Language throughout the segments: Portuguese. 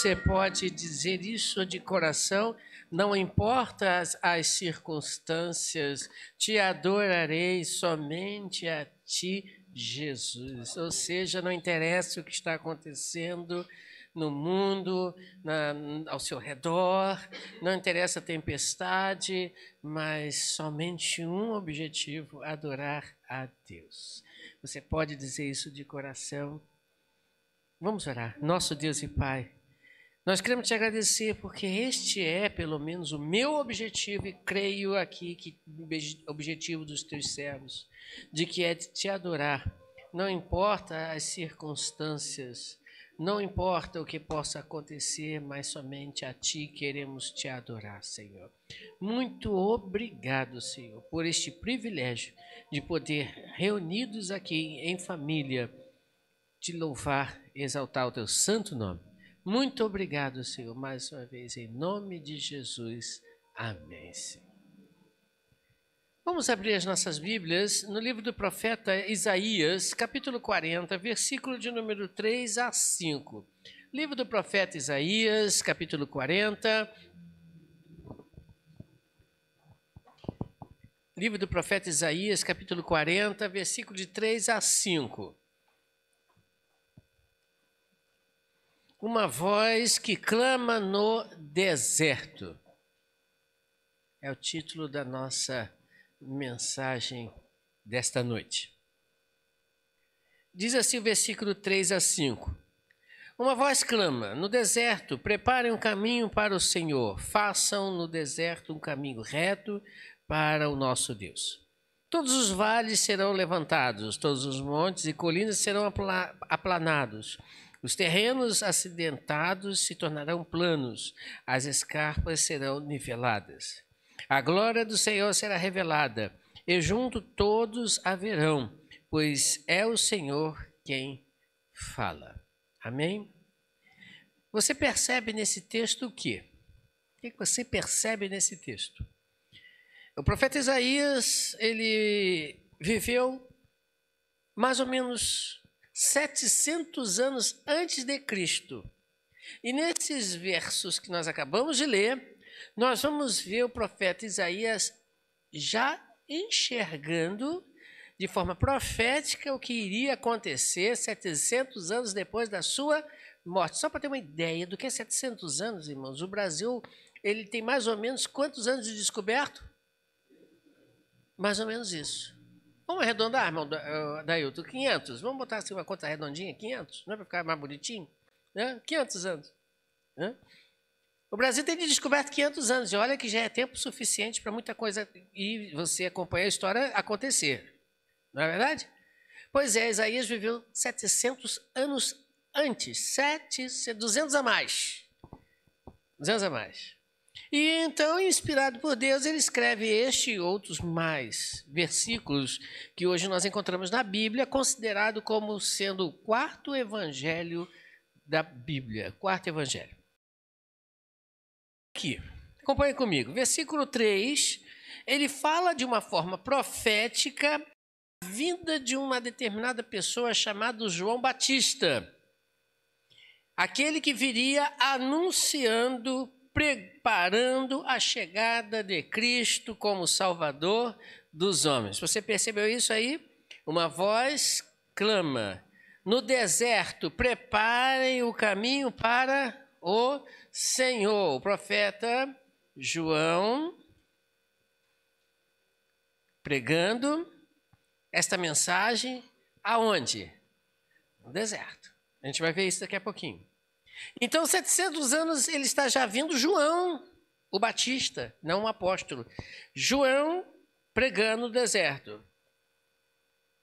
você pode dizer isso de coração, não importa as circunstâncias, te adorarei somente a ti, Jesus. Ou seja, não interessa o que está acontecendo no mundo, ao seu redor, não interessa a tempestade, mas somente um objetivo: adorar a Deus. Você pode dizer isso de coração? Vamos orar. Nosso Deus e Pai, nós queremos te agradecer porque este é, pelo menos, o meu objetivo, e creio aqui que o objetivo dos teus servos, de que é te adorar. Não importa as circunstâncias, não importa o que possa acontecer, mas somente a ti queremos te adorar, Senhor. Muito obrigado, Senhor, por este privilégio de poder, reunidos aqui em família, te louvar, exaltar o teu santo nome. Muito obrigado, Senhor, mais uma vez, em nome de Jesus. Amém, Senhor. Vamos abrir as nossas Bíblias no livro do profeta Isaías, capítulo 40, versículo de número 3 a 5. Livro do profeta Isaías, capítulo 40. Livro do profeta Isaías, capítulo 40, versículo de 3 a 5. Uma voz que clama no deserto. É o título da nossa mensagem desta noite. Diz assim o versículo 3 a 5. Uma voz clama no deserto: preparem um caminho para o Senhor, façam no deserto um caminho reto para o nosso Deus. Todos os vales serão levantados, todos os montes e colinas serão aplanados. Os terrenos acidentados se tornarão planos, as escarpas serão niveladas. A glória do Senhor será revelada, e junto todos a verão, pois é o Senhor quem fala. Amém? Você percebe nesse texto o quê? O que você percebe nesse texto? O profeta Isaías, ele viveu mais ou menos 700 anos antes de Cristo. E nesses versos que nós acabamos de ler, nós vamos ver o profeta Isaías já enxergando de forma profética o que iria acontecer 700 anos depois da sua morte. Só para ter uma ideia do que é 700 anos, irmãos, o Brasil ele tem mais ou menos quantos anos de descoberto? Mais ou menos isso. Vamos arredondar, irmão Dailton, 500. Vamos botar assim uma conta redondinha, 500, não é para ficar mais bonitinho? Né? 500 anos. Né? O Brasil tem descoberto 500 anos, e olha que já é tempo suficiente para muita coisa, e você acompanha a história acontecer. Não é verdade? Pois é, Isaías viveu 700 anos antes, 200 a mais. 200 a mais. E então, inspirado por Deus, ele escreve este e outros mais versículos que hoje nós encontramos na Bíblia, considerado como sendo o quarto evangelho da Bíblia. Quarto evangelho. Aqui, acompanhe comigo. Versículo 3, ele fala de uma forma profética a vinda de uma determinada pessoa chamada João Batista. Aquele que viria anunciando, preparando a chegada de Cristo como Salvador dos homens. Você percebeu isso aí? Uma voz clama: no deserto, preparem o caminho para o Senhor. O profeta João pregando esta mensagem aonde? No deserto. A gente vai ver isso daqui a pouquinho. Então, 700 anos ele está já vindo João, o Batista, não um apóstolo. João pregando no deserto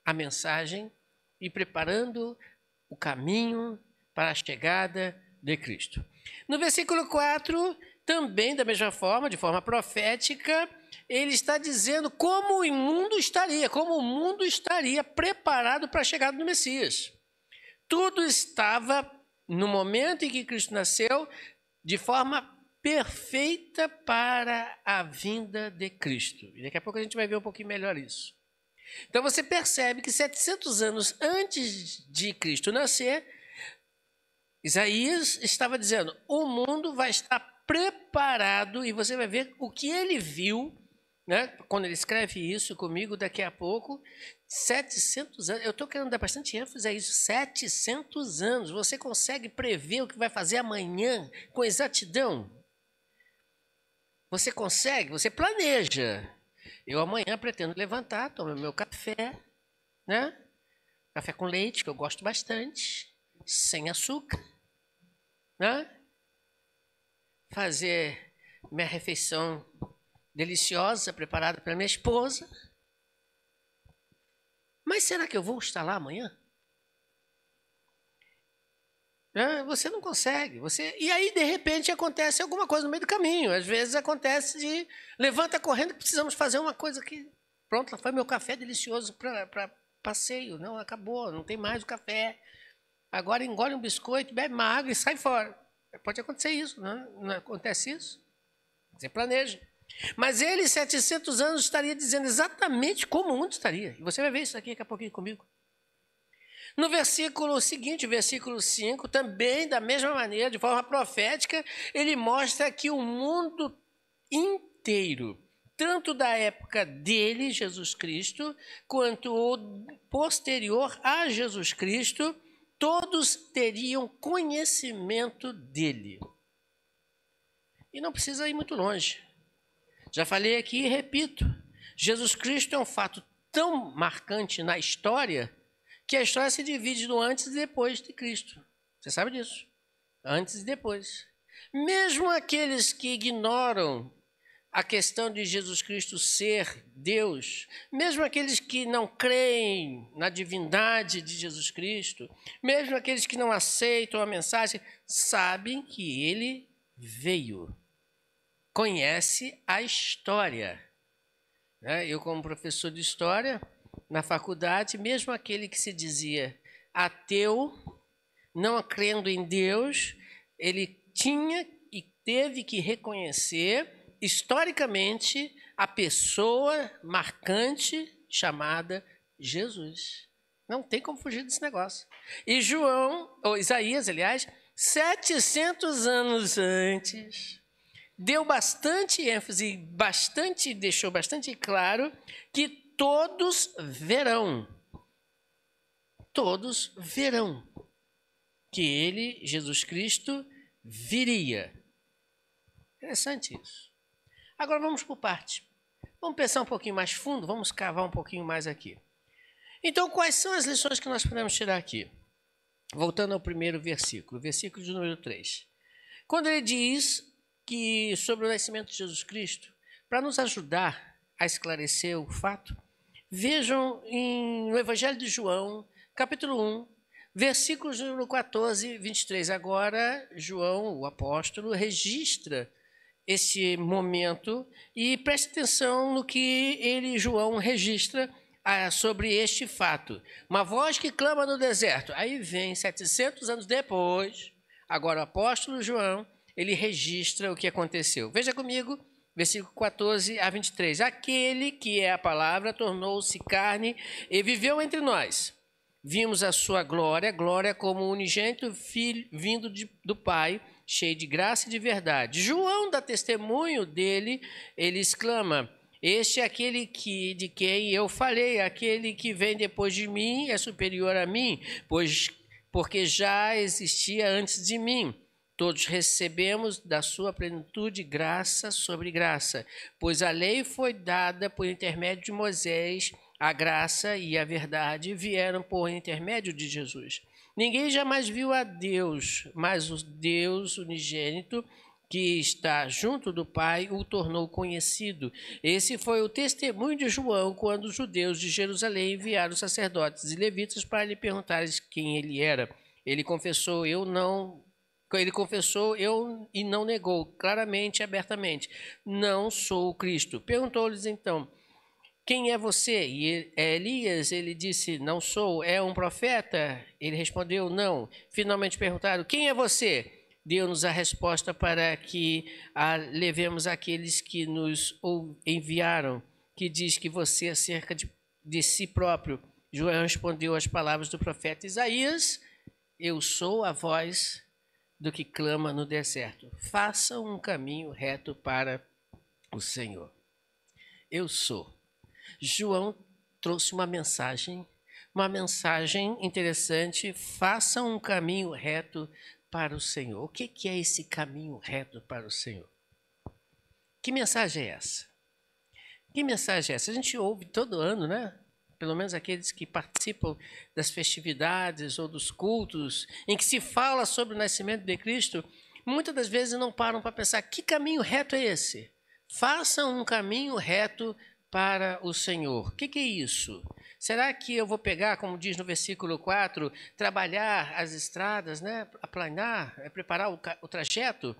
a mensagem e preparando o caminho para a chegada de Cristo. No versículo 4, também da mesma forma, de forma profética, ele está dizendo como o mundo estaria preparado para a chegada do Messias. Tudo estava, no momento em que Cristo nasceu, de forma perfeita para a vinda de Cristo. E daqui a pouco a gente vai ver um pouquinho melhor isso. Então você percebe que 700 anos antes de Cristo nascer, Isaías estava dizendo, o mundo vai estar preparado, e você vai ver o que ele viu, né? Quando ele escreve isso comigo daqui a pouco, 700 anos, eu estou querendo dar bastante ênfase a isso, 700 anos, você consegue prever o que vai fazer amanhã com exatidão? Você consegue, você planeja. Eu amanhã pretendo levantar, tomar meu café, né? Café com leite, que eu gosto bastante, sem açúcar, né? Fazer minha refeição deliciosa, preparada pela minha esposa. Mas será que eu vou estar lá amanhã? Você não consegue. E aí, de repente, acontece alguma coisa no meio do caminho. Às vezes acontece de levanta correndo que precisamos fazer uma coisa que... Pronto, foi meu café delicioso para passeio. Não, acabou, não tem mais o café. Agora engole um biscoito, bebe uma água e sai fora. Pode acontecer isso, não acontece isso? Você planeja. Mas ele, 700 anos, estaria dizendo exatamente como o mundo estaria. E você vai ver isso aqui daqui a pouquinho comigo. No versículo seguinte, versículo 5, também da mesma maneira, de forma profética, ele mostra que o mundo inteiro, tanto da época dele, Jesus Cristo, quanto o posterior a Jesus Cristo, todos teriam conhecimento dele. E não precisa ir muito longe. Já falei aqui e repito, Jesus Cristo é um fato tão marcante na história que a história se divide no antes e depois de Cristo. Você sabe disso. Antes e depois. Mesmo aqueles que ignoram a questão de Jesus Cristo ser Deus, mesmo aqueles que não creem na divindade de Jesus Cristo, mesmo aqueles que não aceitam a mensagem, sabem que ele veio. Conhece a história. Eu, como professor de história, na faculdade, mesmo aquele que se dizia ateu, não crendo em Deus, ele tinha e teve que reconhecer, historicamente, a pessoa marcante chamada Jesus. Não tem como fugir desse negócio. E Isaías, aliás, 700 anos antes... deu bastante ênfase, deixou bastante claro que todos verão que ele, Jesus Cristo, viria. Interessante isso. Agora vamos por parte. Vamos pensar um pouquinho mais fundo, vamos cavar um pouquinho mais aqui. Então, quais são as lições que nós podemos tirar aqui? Voltando ao primeiro versículo, versículo de número 3. Quando ele diz que sobre o nascimento de Jesus Cristo, para nos ajudar a esclarecer o fato, vejam no Evangelho de João, capítulo 1, versículos número 14, 23. Agora, João, o apóstolo, registra esse momento e preste atenção no que João, registra sobre este fato. Uma voz que clama no deserto. Aí vem, 700 anos depois, agora o apóstolo João, ele registra o que aconteceu. Veja comigo, versículo 14 a 23. Aquele que é a palavra tornou-se carne e viveu entre nós. Vimos a sua glória, glória como unigênito filho vindo do Pai, cheio de graça e de verdade. João dá testemunho dele, ele exclama: este é aquele de quem eu falei, aquele que vem depois de mim é superior a mim, porque já existia antes de mim. Todos recebemos da sua plenitude graça sobre graça, pois a lei foi dada por intermédio de Moisés, a graça e a verdade vieram por intermédio de Jesus. Ninguém jamais viu a Deus, mas o Deus unigênito, que está junto do Pai, o tornou conhecido. Esse foi o testemunho de João quando os judeus de Jerusalém enviaram sacerdotes e levitas para lhe perguntarem quem ele era. Ele confessou, e não negou, claramente e abertamente: não sou o Cristo. Perguntou-lhes então: quem é você? E Elias, ele disse: não sou. É um profeta? Ele respondeu: não. Finalmente perguntaram: quem é você? Deu-nos a resposta para que levemos aqueles que nos enviaram, que diz que você acerca de si próprio. João respondeu as palavras do profeta Isaías: eu sou a voz do que clama no deserto. Façam um caminho reto para o Senhor. Eu sou. João trouxe uma mensagem interessante. Façam um caminho reto para o Senhor. O que é esse caminho reto para o Senhor? Que mensagem é essa? Que mensagem é essa? A gente ouve todo ano, né? Pelo menos aqueles que participam das festividades ou dos cultos em que se fala sobre o nascimento de Cristo, muitas das vezes não param para pensar que caminho reto é esse? Façam um caminho reto para o Senhor. O que é isso? Será que eu vou pegar, como diz no versículo 4, trabalhar as estradas, né? Aplanar, preparar o trajeto?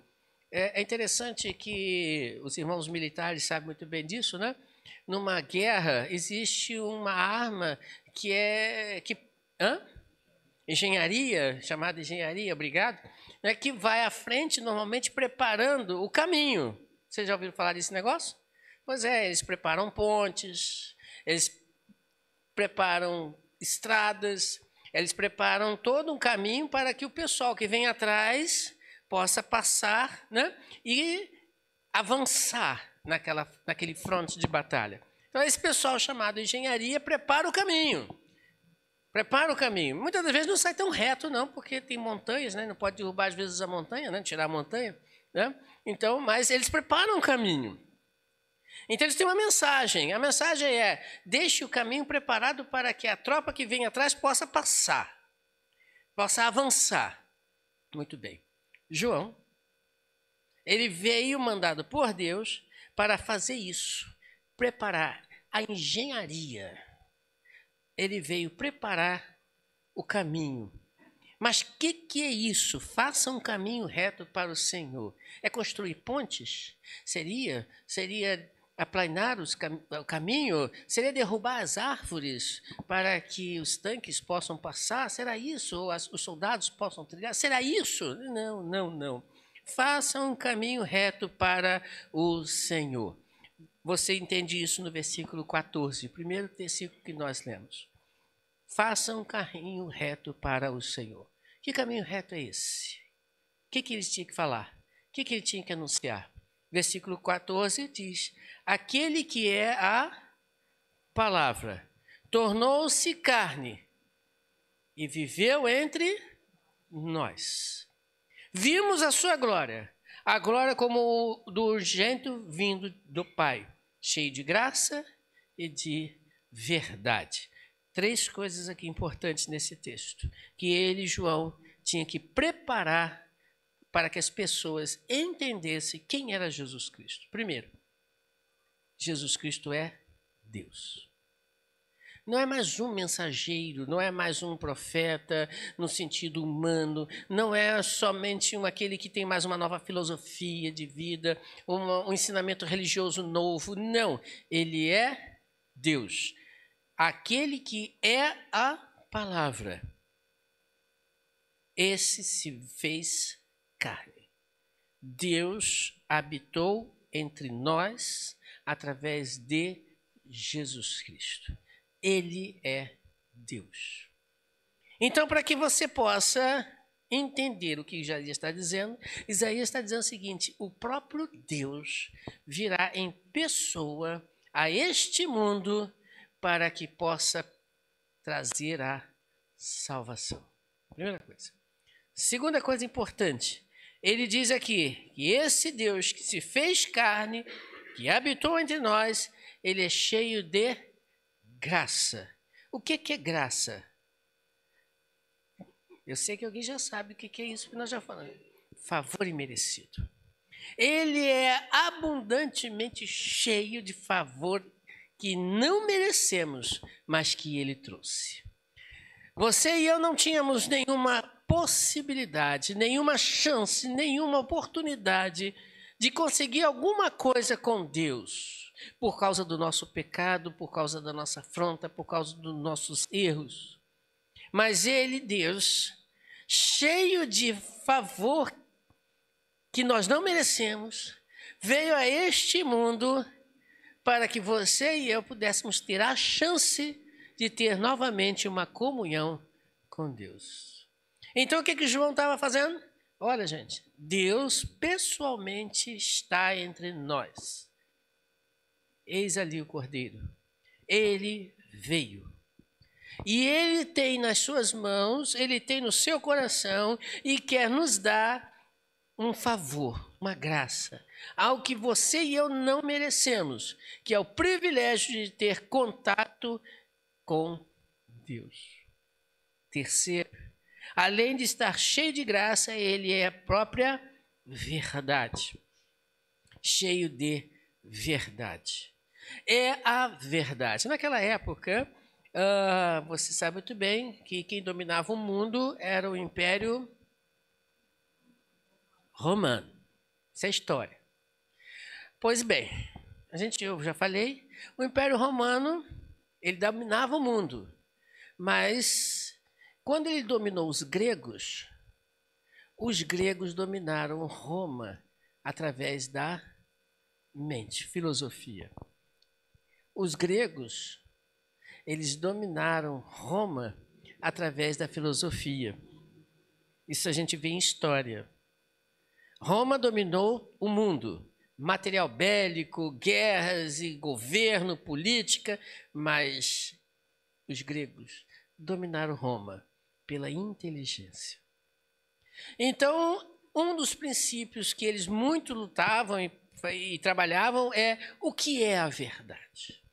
É interessante que os irmãos militares sabem muito bem disso, né? Numa guerra existe uma arma engenharia, chamada engenharia, obrigado, né? Que vai à frente normalmente preparando o caminho. Vocês já ouviram falar desse negócio? Pois é, eles preparam pontes, eles preparam estradas, eles preparam todo um caminho para que o pessoal que vem atrás possa passar, né, e avançar naquele fronte de batalha. Então, esse pessoal chamado engenharia prepara o caminho. Prepara o caminho. Muitas das vezes não sai tão reto, não, porque tem montanhas, né? Não pode derrubar, às vezes, a montanha, né? Tirar a montanha, né? Então, mas eles preparam o caminho. Então, eles têm uma mensagem. A mensagem é: deixe o caminho preparado para que a tropa que vem atrás possa passar, possa avançar. Muito bem. João, ele veio mandado por Deus para fazer isso, preparar a engenharia. Ele veio preparar o caminho. Mas o que é isso? Faça um caminho reto para o Senhor. É construir pontes? Seria aplanar o caminho? Seria derrubar as árvores para que os tanques possam passar? Será isso? Ou os soldados possam trilhar? Será isso? Não. Faça um caminho reto para o Senhor. Você entende isso no versículo 14, o primeiro versículo que nós lemos. Faça um caminho reto para o Senhor. Que caminho reto é esse? O que ele tinha que falar? O que ele tinha que anunciar? Versículo 14 diz: aquele que é a palavra tornou-se carne e viveu entre nós. Vimos a sua glória, a glória como do urgente vindo do Pai, cheio de graça e de verdade. 3 coisas aqui importantes nesse texto, que ele, João, tinha que preparar para que as pessoas entendessem quem era Jesus Cristo. Primeiro, Jesus Cristo é Deus. Não é mais um mensageiro, não é mais um profeta no sentido humano, não é somente aquele que tem mais uma nova filosofia de vida, um ensinamento religioso novo. Não, ele é Deus. Aquele que é a palavra. Esse se fez carne. Deus habitou entre nós através de Jesus Cristo. Ele é Deus. Então, para que você possa entender o que Isaías está dizendo o seguinte: o próprio Deus virá em pessoa a este mundo para que possa trazer a salvação. Primeira coisa. Segunda coisa importante, ele diz aqui que esse Deus que se fez carne, que habitou entre nós, ele é cheio de graça. O que é graça? Eu sei que alguém já sabe o que é isso que nós já falamos. Favor imerecido. Ele é abundantemente cheio de favor que não merecemos, mas que ele trouxe. Você e eu não tínhamos nenhuma possibilidade, nenhuma chance, nenhuma oportunidade de conseguir alguma coisa com Deus, por causa do nosso pecado, por causa da nossa afronta, por causa dos nossos erros. Mas ele, Deus, cheio de favor que nós não merecemos, veio a este mundo para que você e eu pudéssemos ter a chance de ter novamente uma comunhão com Deus. Então, o que João estava fazendo? Olha, gente, Deus pessoalmente está entre nós. Eis ali o Cordeiro. Ele veio. E ele tem nas suas mãos, ele tem no seu coração e quer nos dar um favor, uma graça, algo que você e eu não merecemos, que é o privilégio de ter contato com Deus. Terceiro, além de estar cheio de graça, ele é a própria verdade. Cheio de verdade. É a verdade. Naquela época, você sabe muito bem que quem dominava o mundo era o Império Romano. Isso é história. Pois bem, eu já falei, o Império Romano, ele dominava o mundo. Mas quando ele dominou os gregos dominaram Roma através da mente, filosofia. Os gregos, eles dominaram Roma através da filosofia. Isso a gente vê em história. Roma dominou o mundo, material bélico, guerras e governo, política, mas os gregos dominaram Roma pela inteligência. Então, um dos princípios que eles muito lutavam e trabalhavam é o que é a verdade.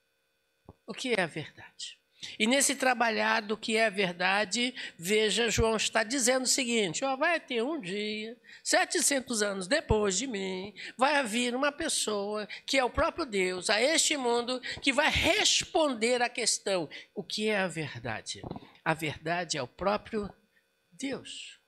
O que é a verdade? E nesse trabalhar do que é a verdade, veja, João está dizendo o seguinte, vai ter um dia, 700 anos depois de mim, vai haver uma pessoa que é o próprio Deus, a este mundo, que vai responder à questão, o que é a verdade? A verdade é o próprio Deus,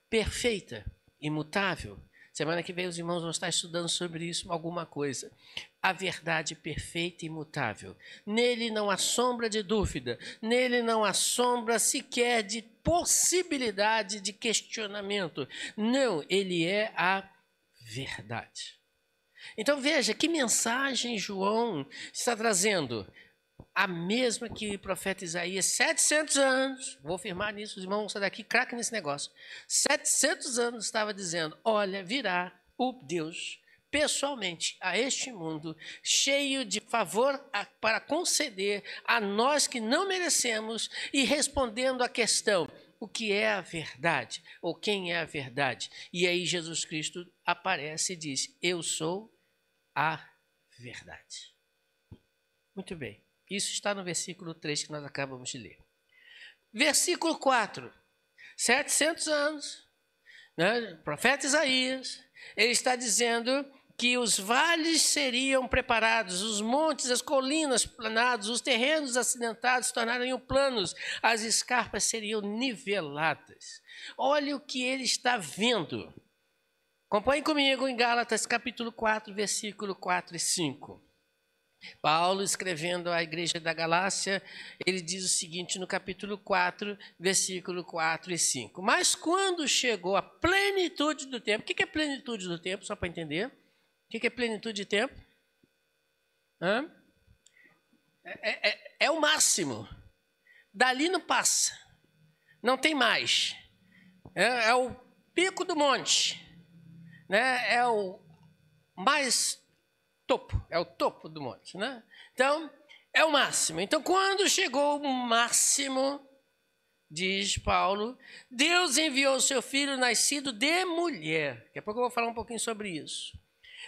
perfeita, imutável. Semana que vem os irmãos vão estar estudando sobre isso, alguma coisa. A verdade perfeita e imutável. Nele não há sombra de dúvida, nele não há sombra sequer de possibilidade de questionamento. Não, ele é a verdade. Então veja, que mensagem João está trazendo? A mesma que o profeta Isaías, 700 anos, vou afirmar nisso, os irmãos vão sair daqui, craque nesse negócio. 700 anos estava dizendo, olha, virá o Deus pessoalmente a este mundo, cheio de favor para conceder a nós que não merecemos e respondendo à questão, o que é a verdade? Ou quem é a verdade? E aí Jesus Cristo aparece e diz, eu sou a verdade. Muito bem. Isso está no versículo 3 que nós acabamos de ler. Versículo 4. 700 anos, né? O profeta Isaías, ele está dizendo que os vales seriam preparados, os montes, as colinas planados, os terrenos acidentados se tornariam planos, as escarpas seriam niveladas. Olha o que ele está vendo. Acompanhe comigo em Gálatas capítulo 4, versículo 4 e 5. Paulo, escrevendo à igreja da Galácia, ele diz o seguinte no capítulo 4, versículo 4 e 5. Mas quando chegou a plenitude do tempo, o que é plenitude do tempo, só para entender? O que é plenitude de tempo? É o máximo. Dali não passa. Não tem mais. É o pico do monte. Né? É o mais topo, é o topo do monte, né? Então, é o máximo. Então, quando chegou o máximo, diz Paulo, Deus enviou o seu filho nascido de mulher. Daqui a pouco eu vou falar um pouquinho sobre isso.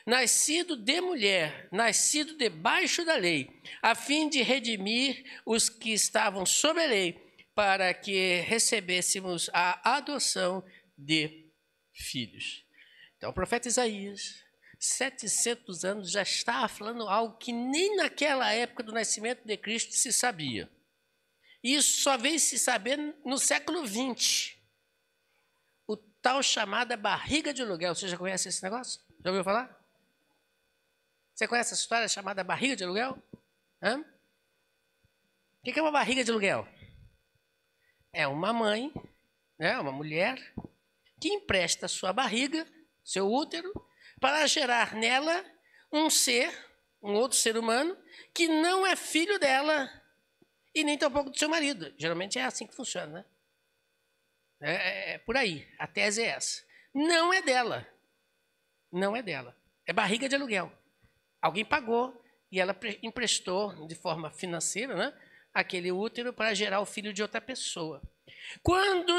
Nascido de mulher, nascido debaixo da lei, a fim de redimir os que estavam sob a lei, para que recebêssemos a adoção de filhos. Então, o profeta Isaías, 700 anos, já estava falando algo que nem naquela época do nascimento de Cristo se sabia. Isso só veio se saber no século XX. O tal chamada barriga de aluguel. Você já conhece esse negócio? Já ouviu falar? Você conhece essa história chamada barriga de aluguel? O que é uma barriga de aluguel? É uma mãe, né, uma mulher, que empresta sua barriga, seu útero, para gerar nela um outro ser humano, que não é filho dela e nem tampouco do seu marido. Geralmente é assim que funciona, né? É por aí, a tese é essa. não é dela. Não é dela. É barriga de aluguel. Alguém pagou e ela emprestou de forma financeira, né, aquele útero para gerar o filho de outra pessoa. Quando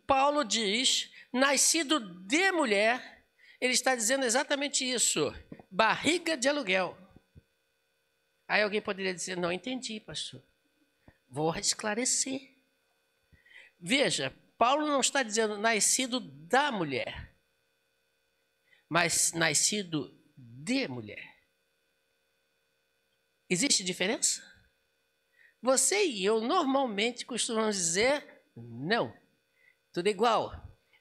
Paulo diz nascido de mulher, ele está dizendo exatamente isso. Barriga de aluguel. Aí alguém poderia dizer, não entendi, pastor. Vou esclarecer. Veja, Paulo não está dizendo nascido da mulher, mas nascido de mulher. Existe diferença? Você e eu normalmente costumamos dizer não, tudo igual.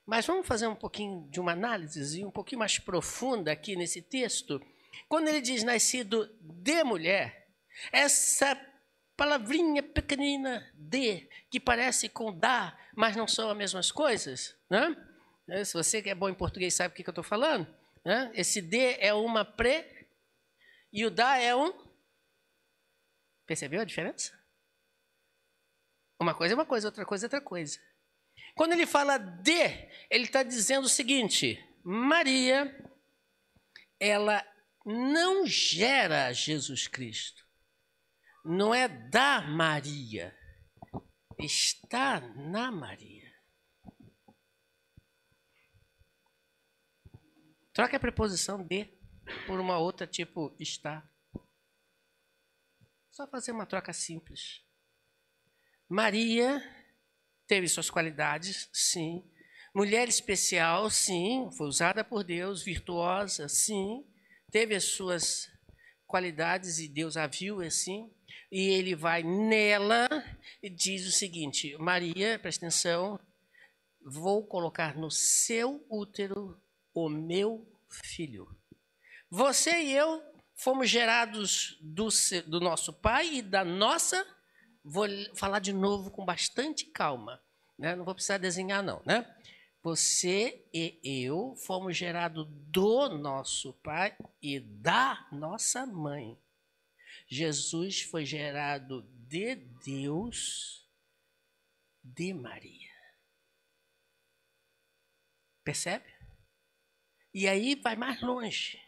Mas vamos fazer um pouquinho de uma análise um pouquinho mais profunda aqui nesse texto. Quando ele diz nascido de mulher, essa palavrinha pequenina de, que parece com da, mas não são as mesmas coisas, né? Se você que é bom em português sabe o que eu estou falando, né? Esse de é uma pre e o da é um... Percebeu a diferença? Uma coisa é uma coisa, outra coisa é outra coisa. Quando ele fala de, ele está dizendo o seguinte: Maria, ela não gera Jesus Cristo. Não é da Maria, está na Maria. Troca a preposição de por uma outra, tipo está. Só fazer uma troca simples. Maria teve suas qualidades, sim. Mulher especial, sim. Foi usada por Deus, virtuosa, sim. Teve as suas qualidades e Deus a viu assim. E ele vai nela e diz o seguinte: Maria, presta atenção, vou colocar no seu útero o meu filho. Você e eu fomos gerados do nosso pai e da nossa... Vou falar de novo com bastante calma, né? Não vou precisar desenhar não, né? Você e eu fomos gerados do nosso pai e da nossa mãe. Jesus foi gerado de Deus, de Maria. Percebe? E aí vai mais longe.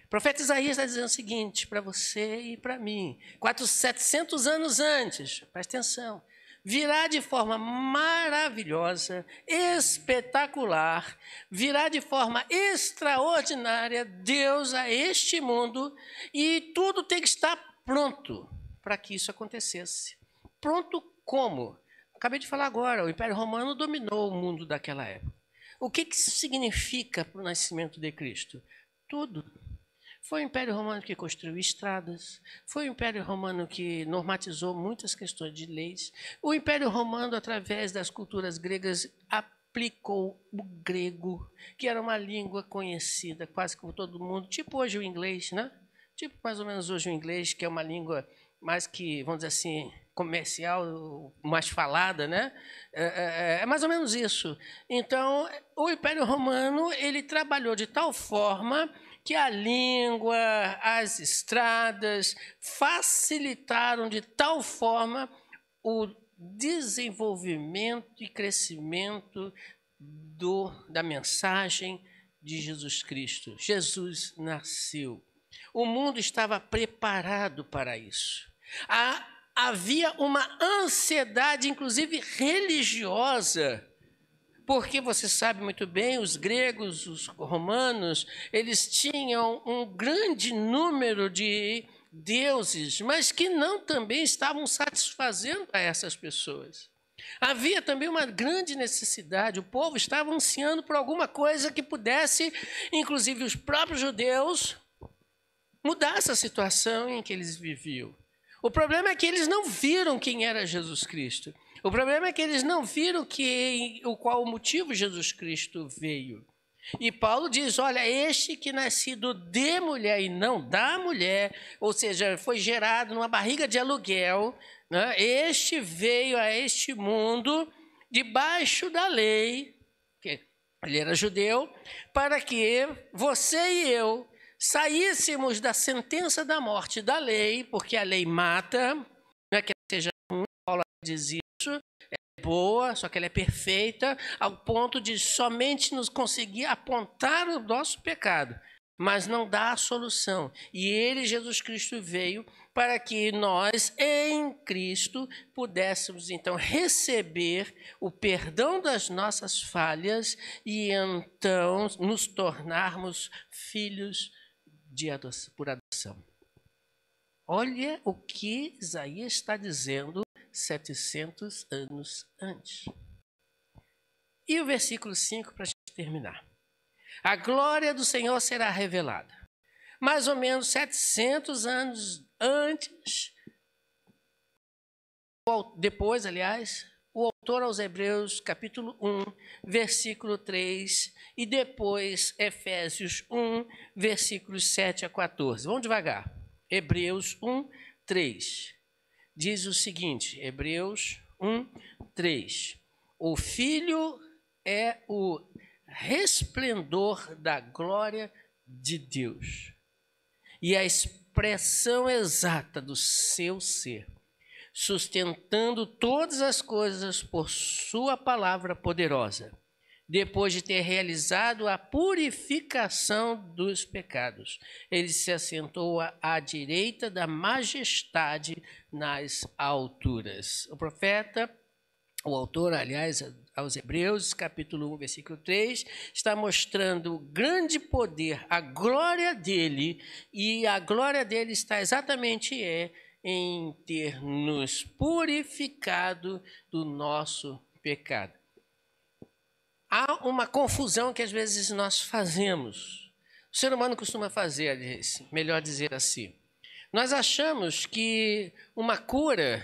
O profeta Isaías está dizendo o seguinte para você e para mim. 700 anos antes, presta atenção, virá de forma maravilhosa, espetacular, virá de forma extraordinária Deus a este mundo e tudo tem que estar pronto para que isso acontecesse. Pronto como? Acabei de falar agora, o Império Romano dominou o mundo daquela época. O que isso significa para o nascimento de Cristo? Tudo. Foi o Império Romano que construiu estradas, foi o Império Romano que normatizou muitas questões de leis. O Império Romano, através das culturas gregas, aplicou o grego, que era uma língua conhecida quase por todo mundo, tipo hoje o inglês, né? Tipo mais ou menos hoje o inglês, que é uma língua mais que, vamos dizer assim, comercial, mais falada, né? É mais ou menos isso. Então, o Império Romano, ele trabalhou de tal forma que a língua, as estradas facilitaram de tal forma o desenvolvimento e crescimento da mensagem de Jesus Cristo. Jesus nasceu. O mundo estava preparado para isso. Havia uma ansiedade, inclusive religiosa, porque você sabe muito bem, os gregos, os romanos, eles tinham um grande número de deuses, mas que não também estavam satisfazendo a essas pessoas. Havia também uma grande necessidade, o povo estava ansiando por alguma coisa que pudesse, inclusive os próprios judeus, mudar essa situação em que eles viviam. O problema é que eles não viram quem era Jesus Cristo. O problema é que eles não viram qual o motivo Jesus Cristo veio. E Paulo diz, olha, este que nascido de mulher e não da mulher, ou seja, foi gerado numa barriga de aluguel, né? Este veio a este mundo debaixo da lei, que ele era judeu, para que você e eu saíssemos da sentença da morte da lei, porque a lei mata, não é que seja ruim, Paulo diz isso, boa, só que ela é perfeita, ao ponto de somente nos conseguir apontar o nosso pecado, mas não dá a solução. E ele, Jesus Cristo, veio para que nós, em Cristo, pudéssemos então receber o perdão das nossas falhas e então nos tornarmos filhos por adoção. Olha o que Isaías está dizendo 700 anos antes. E o versículo 5 para a gente terminar. A glória do Senhor será revelada. Mais ou menos 700 anos antes, depois, aliás, o autor aos Hebreus, capítulo 1, versículo 3, e depois Efésios 1, versículos 7 a 14. Vamos devagar. Hebreus 1, 3. Diz o seguinte, Hebreus 1, 3. O Filho é o resplendor da glória de Deus e a expressão exata do seu ser, sustentando todas as coisas por sua palavra poderosa, depois de ter realizado a purificação dos pecados. Ele se assentou à direita da majestade nas alturas. O profeta, o autor, aliás, aos Hebreus, capítulo 1, versículo 3, está mostrando o grande poder, a glória dele, e a glória dele está exatamente em ter nos purificado do nosso pecado. Há uma confusão que às vezes nós fazemos. O ser humano costuma fazer, melhor dizer assim. Nós achamos que uma cura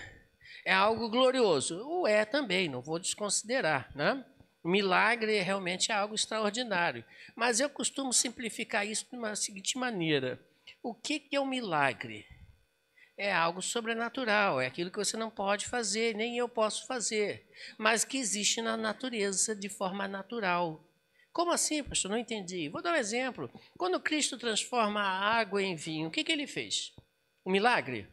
é algo glorioso. O é também, não vou desconsiderar, né? Milagre realmente é algo extraordinário. Mas eu costumo simplificar isso de uma seguinte maneira. O que é um milagre? É algo sobrenatural, é aquilo que você não pode fazer, nem eu posso fazer, mas que existe na natureza de forma natural. Como assim, pastor? Não entendi. Vou dar um exemplo. Quando Cristo transforma a água em vinho, o que ele fez? Um milagre?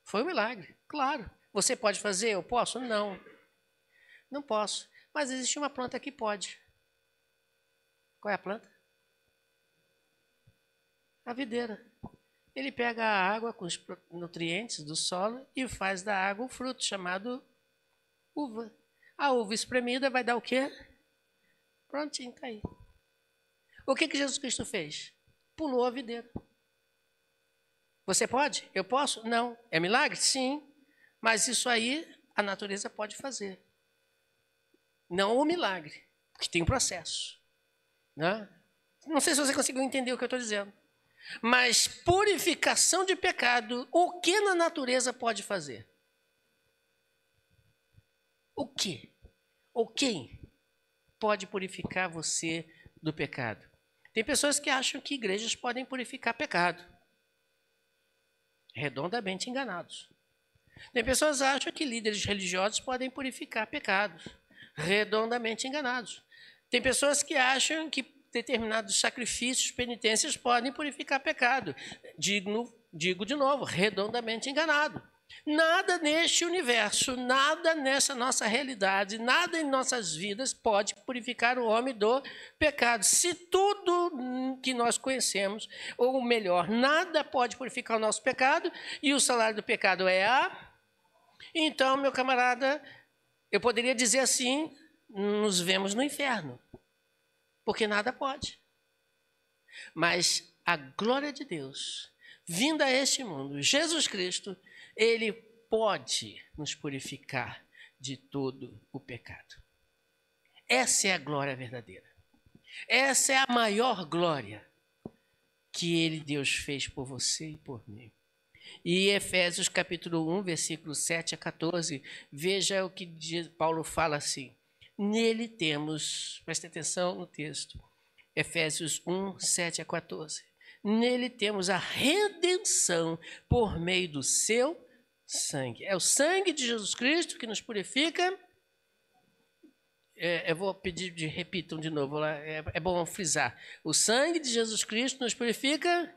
Foi um milagre, claro. Você pode fazer? Eu posso? Não. Não posso. Mas existe uma planta que pode. Qual é a planta? A videira. Ele pega a água com os nutrientes do solo e faz da água um fruto chamado uva. A uva espremida vai dar o quê? Prontinho, está aí. O que Jesus Cristo fez? Pulou a videira. Você pode? Eu posso? Não. É milagre? Sim. Mas isso aí a natureza pode fazer. Não o milagre, porque tem um processo. Né? Não sei se você conseguiu entender o que eu estou dizendo. Mas purificação de pecado, o que na natureza pode fazer? O que? Ou quem pode purificar você do pecado? Tem pessoas que acham que igrejas podem purificar pecado. Redondamente enganados. Tem pessoas que acham que líderes religiosos podem purificar pecados. Redondamente enganados. Tem pessoas que acham que determinados sacrifícios, penitências podem purificar pecado. Digo de novo, redondamente enganado. Nada neste universo, nada nessa nossa realidade, nada em nossas vidas pode purificar o homem do pecado. Se tudo que nós conhecemos, ou melhor, nada pode purificar o nosso pecado, e o salário do pecado é Então, meu camarada, eu poderia dizer assim, nos vemos no inferno. Porque nada pode. Mas a glória de Deus, vinda a este mundo, Jesus Cristo, ele pode nos purificar de todo o pecado. Essa é a glória verdadeira. Essa é a maior glória que Deus fez por você e por mim. E Efésios capítulo 1, versículo 7 a 14, veja o que Paulo fala assim. Nele temos, preste atenção no texto, Efésios 1, 7 a 14. Nele temos a redenção por meio do seu sangue. É o sangue de Jesus Cristo que nos purifica. Eu vou pedir de repitam de novo, é bom frisar. O sangue de Jesus Cristo nos purifica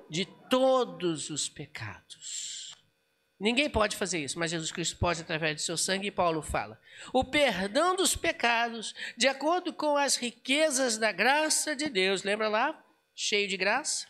de todos os pecados. Ninguém pode fazer isso, mas Jesus Cristo pode através do seu sangue, e Paulo fala. O perdão dos pecados, de acordo com as riquezas da graça de Deus. Lembra lá? Cheio de graça.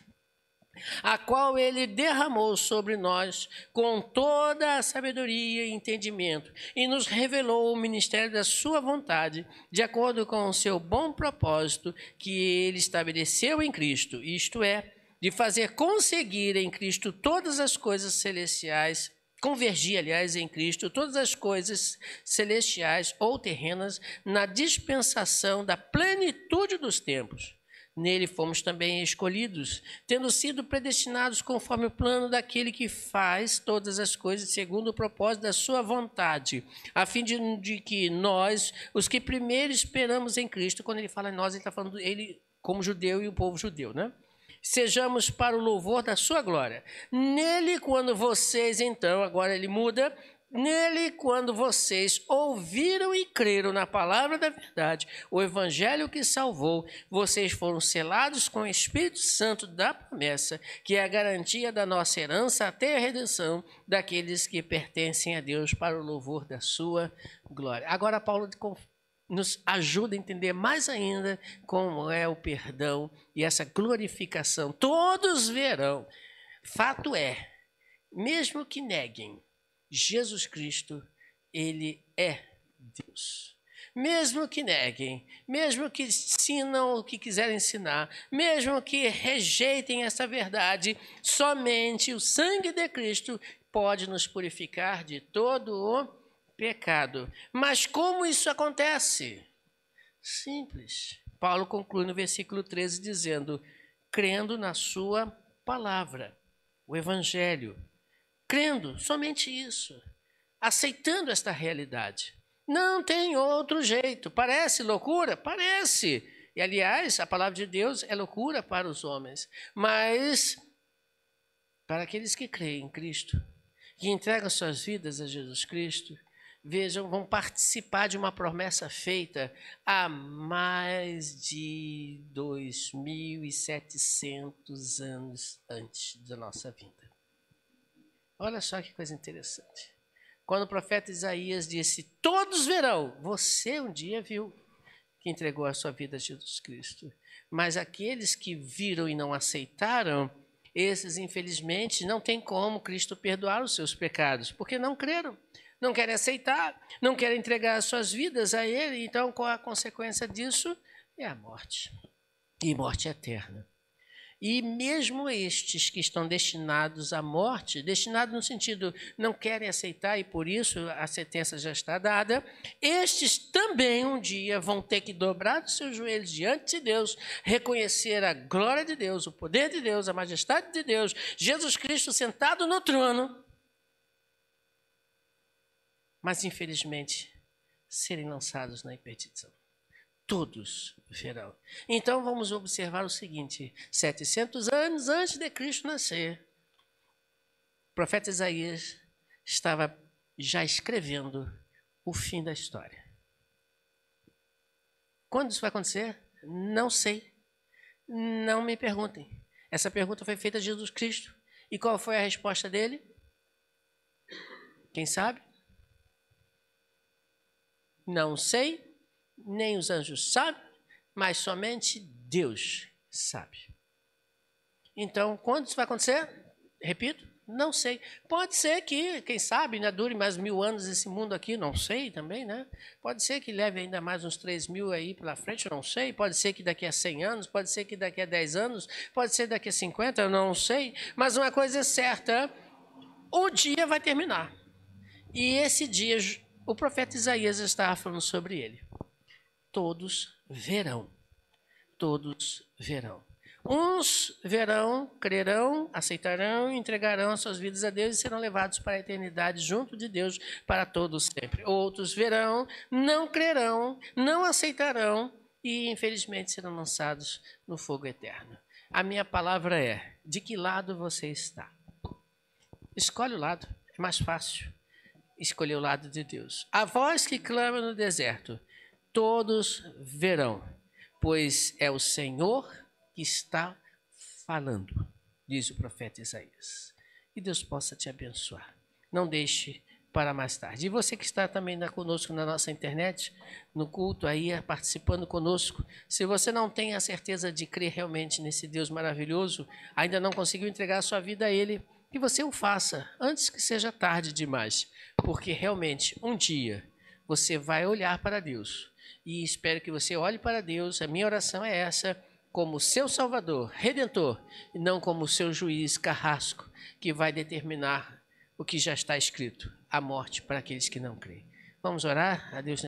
A qual ele derramou sobre nós com toda a sabedoria e entendimento, e nos revelou o ministério da sua vontade, de acordo com o seu bom propósito que ele estabeleceu em Cristo, isto é, de fazer conseguir em Cristo todas as coisas celestiais, convergir, aliás, em Cristo, todas as coisas celestiais ou terrenas, na dispensação da plenitude dos tempos. Nele fomos também escolhidos, tendo sido predestinados conforme o plano daquele que faz todas as coisas segundo o propósito da sua vontade, a fim de que nós, os que primeiro esperamos em Cristo, quando ele fala em nós, ele está falando ele como judeu e o povo judeu, né? Sejamos para o louvor da sua glória. Nele, quando vocês, então, agora ele muda, nele, quando vocês ouviram e creram na palavra da verdade, o evangelho que salvou, vocês foram selados com o Espírito Santo da promessa, que é a garantia da nossa herança até a redenção daqueles que pertencem a Deus para o louvor da sua glória. Agora Paulo nos ajuda a entender mais ainda como é o perdão e essa glorificação. Todos verão. Fato é, mesmo que neguem, Jesus Cristo, ele é Deus. Mesmo que neguem, mesmo que ensinam o que quiserem ensinar, mesmo que rejeitem essa verdade, somente o sangue de Cristo pode nos purificar de todo o pecado. Mas como isso acontece? Simples. Paulo conclui no versículo 13 dizendo, crendo na sua palavra, o evangelho. Crendo, somente isso. Aceitando esta realidade. Não tem outro jeito. Parece loucura? Parece. E, aliás, a palavra de Deus é loucura para os homens. Mas, para aqueles que creem em Cristo, que entregam suas vidas a Jesus Cristo, vejam, vão participar de uma promessa feita há mais de 2.700 anos antes da nossa vinda. Olha só que coisa interessante. Quando o profeta Isaías disse, todos verão, você um dia viu que entregou a sua vida a Jesus Cristo. Mas aqueles que viram e não aceitaram, esses infelizmente não tem como Cristo perdoar os seus pecados, porque não creram. Não querem aceitar, não querem entregar as suas vidas a Ele. Então, qual a consequência disso? É a morte. E morte eterna. E mesmo estes que estão destinados à morte, destinados no sentido não querem aceitar e por isso a sentença já está dada, estes também um dia vão ter que dobrar os seus joelhos diante de Deus, reconhecer a glória de Deus, o poder de Deus, a majestade de Deus, Jesus Cristo sentado no trono, mas infelizmente serem lançados na perdição. Todos verão. Então vamos observar o seguinte, 700 anos antes de Cristo nascer, o profeta Isaías estava já escrevendo o fim da história. Quando isso vai acontecer? Não sei. Não me perguntem. Essa pergunta foi feita a Jesus Cristo. E qual foi a resposta dele? Quem sabe? Não sei, nem os anjos sabem, mas somente Deus sabe. Então, quando isso vai acontecer? Repito, não sei. Pode ser que, quem sabe, né, dure mais 1000 anos esse mundo aqui, não sei também, né? Pode ser que leve ainda mais uns 3000 aí pela frente, não sei. Pode ser que daqui a 100 anos, pode ser que daqui a 10 anos, pode ser daqui a 50, eu não sei. Mas uma coisa é certa, o dia vai terminar. E esse dia, o profeta Isaías estava falando sobre ele. Todos verão. Todos verão. Uns verão, crerão, aceitarão, entregarão as suas vidas a Deus e serão levados para a eternidade junto de Deus para todos sempre. Outros verão, não crerão, não aceitarão e infelizmente serão lançados no fogo eterno. A minha palavra é, de que lado você está? Escolhe o lado, é mais fácil escolher o lado de Deus. A voz que clama no deserto, todos verão, pois é o Senhor que está falando, diz o profeta Isaías. Que Deus possa te abençoar. Não deixe para mais tarde. E você que está também conosco na nossa internet, no culto aí, participando conosco, se você não tem a certeza de crer realmente nesse Deus maravilhoso, ainda não conseguiu entregar a sua vida a Ele, que você o faça antes que seja tarde demais, porque realmente um dia você vai olhar para Deus e espero que você olhe para Deus. A minha oração é essa, como seu Salvador, Redentor, e não como seu juiz carrasco que vai determinar o que já está escrito, a morte para aqueles que não creem. Vamos orar a Deus.